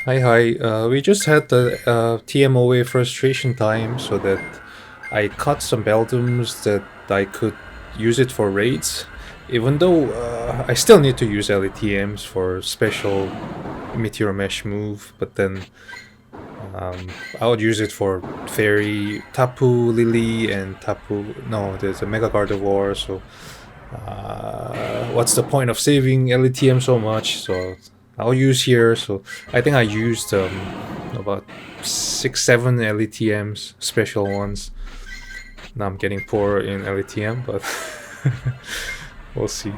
Hi. We just had the TMOA frustration time, so that I cut some Beldums that I could use it for raids. Even though I still need to use LATMs for special Meteor Mesh move, but then I would use it for Fairy, Tapu Lily, and Tapu. No, there's a Mega Gardevoir, so what's the point of saving LATM so much? So I'll use here. So I think I used about 6, 7 LATMs, special ones. Now I'm getting poor in LATM, but we'll see.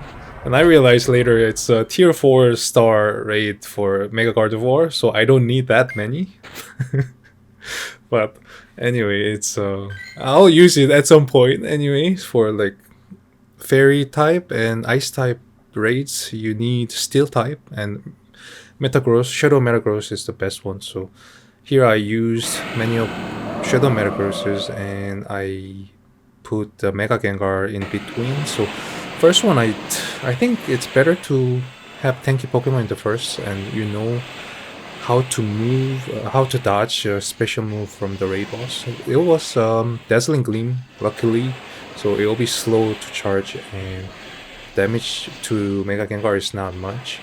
And I realized later it's a tier 4 star raid for Mega Gardevoir, so I don't need that many. But anyway, it's I'll use it at some point anyway for like fairy type and ice type raids. You need steel type, and Metagross, Shadow Metagross is the best one. So here I used many of Shadow Metagrosses, and I put the Mega Gengar in between. So first one, I think it's better to have tanky Pokemon in the first, and you know how to move, how to dodge a special move from the raid boss. It was Dazzling Gleam, luckily, so it will be slow to charge, and damage to Mega Gengar is not much.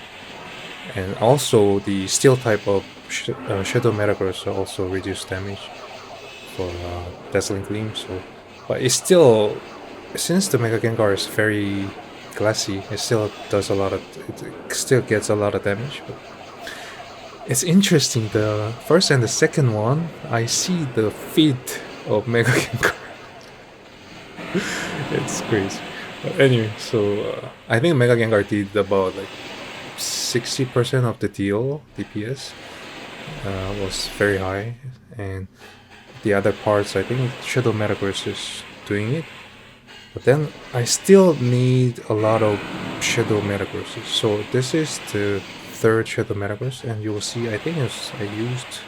And also the steel type of Shadow Metagross also reduce damage for Dazzling Gleam. So, but it's still, since the Mega Gengar is very glassy, it still does a lot of, it still gets a lot of damage. But it's interesting. The first and the second one, I see the feet of Mega Gengar. It's crazy. But anyway, so I think Mega Gengar did about like 60% of the deal. DPS was very high, and the other parts, I think Shadow Metagross is doing it. But then I still need a lot of Shadow Metagrosses. So this is the third Shadow Metagross, and you will see I think I used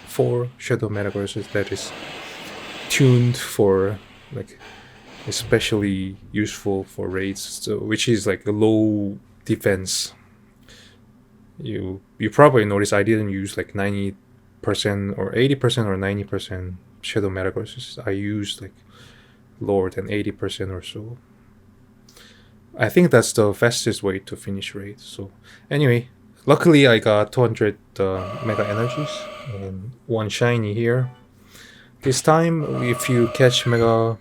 4 Shadow Metagrosses that is tuned for like especially useful for raids, so which is like a low defense. You probably noticed I didn't use like 90% or 80% or 90% Shadow Metagrosses. I used like lower than 80% or so. I think that's the fastest way to finish raids. So anyway, luckily I got 200 Mega Energies and 1 shiny here. This time, if you catch Mega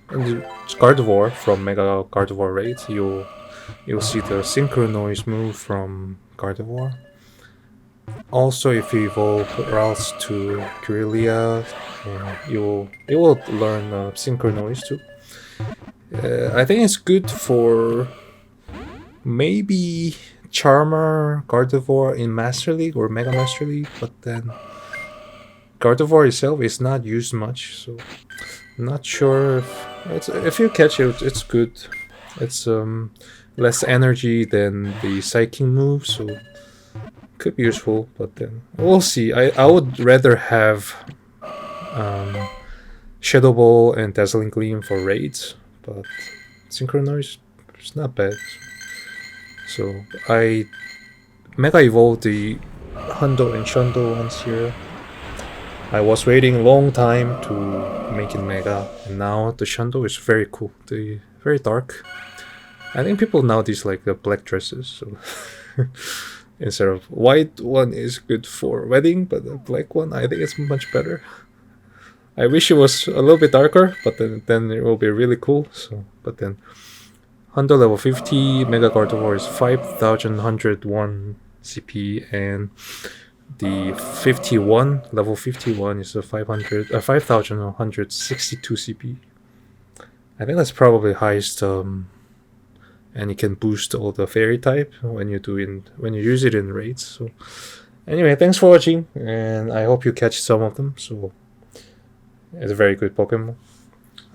Gardevoir from Mega Gardevoir raid, you'll see the Synchro Noise move from Gardevoir. Also, if you evolve Ralts to Kirlia, it will learn Synchro Noise too. I think it's good for maybe Charmer, Gardevoir in Master League or Mega Master League, but then Gardevoir itself is not used much, so I'm not sure if you catch it, it's good. It's less energy than the Psychic move, so could be useful. But then we'll see. I would rather have Shadow Ball and Dazzling Gleam for raids, but Synchronize is not bad. So I Mega Evolved the Hundo and Shundo ones here. I was waiting a long time to make it Mega, and now the Shundo is very cool. The very dark. I think people now dislike the black dresses, so instead of white one is good for wedding, but the black one I think it's much better. I wish it was a little bit darker, but then it will be really cool. So, but then Hundo level 50, Mega Gardevoir is 5,101 CP, and the 51 level 51 is a 5,162 CP. I think that's probably highest, and you can boost all the fairy type when you use it in raids. So anyway, thanks for watching, and I hope you catch some of them. So it's a very good Pokemon.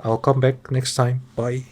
I'll come back next time. Bye.